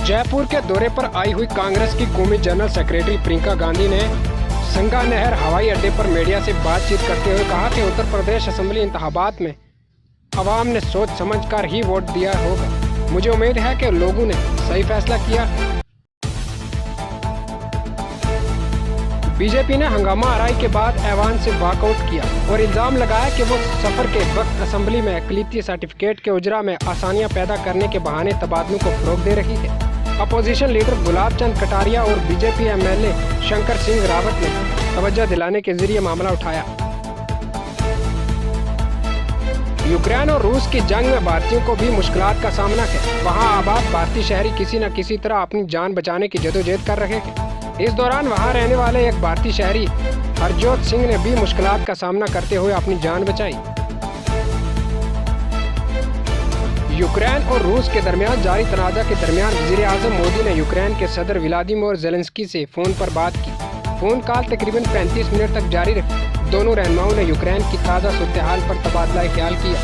जयपुर के दौरे पर आई हुई कांग्रेस की कौमी जनरल सेक्रेटरी प्रियंका गांधी ने संगानेर हवाई अड्डे पर मीडिया से बातचीत करते हुए कहा कि उत्तर प्रदेश असेंबली इंतखाबात में अवाम ने सोच समझकर ही वोट दिया होगा। मुझे उम्मीद है कि लोगों ने सही फैसला किया। बीजेपी ने हंगामा आराई के बाद ऐवान से वॉकआउट किया और इल्जाम लगाया कि वो सफर के वक्त असेंबली में अक़लियती सर्टिफिकेट के उजरा में आसानियां पैदा करने के बहाने तबादलों को फरोग दे रही है। अपोजिशन लीडर गुलाब चंद कटारिया और बीजेपी एमएलए शंकर सिंह रावत ने तवज्जो दिलाने के जरिए मामला उठाया। यूक्रेन और रूस की जंग में भारतीयों को भी मुश्किलात का सामना है। वहां आबाद भारतीय शहरी किसी न किसी तरह अपनी जान बचाने की जदोजहद कर रहे हैं। इस दौरान वहां रहने वाले एक भारतीय शहरी हरजोत सिंह ने भी मुश्किलात का सामना करते हुए अपनी जान बचाई। यूक्रेन और रूस के दरमियान जारी तनाज़ा के दरमियान वज़ीर-ए-आज़म मोदी ने यूक्रेन के सदर व्लादिमीर ज़ेलेंस्की से फ़ोन पर बात की। फ़ोन कॉल तकरीबन 35 मिनट तक जारी रही। दोनों रहनुमाओं ने यूक्रेन की ताज़ा सूरत-ए-हाल पर तबादला ख्याल किया।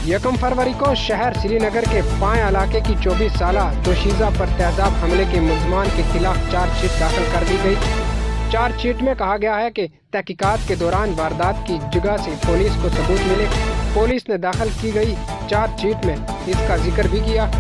1 फरवरी को शहर श्रीनगर के पाए इलाके की 24 साला दोशीज़ा पर तेज़ाब हमले के मुल्ज़मान के खिलाफ चार्जशीट दाखिल कर दी गई। चार्जशीट में कहा गया है कि तहकीकात के दौरान वारदात की जगह से पुलिस को सबूत मिले। पुलिस ने दाखिल की गई चार्जशीट में इसका जिक्र भी किया।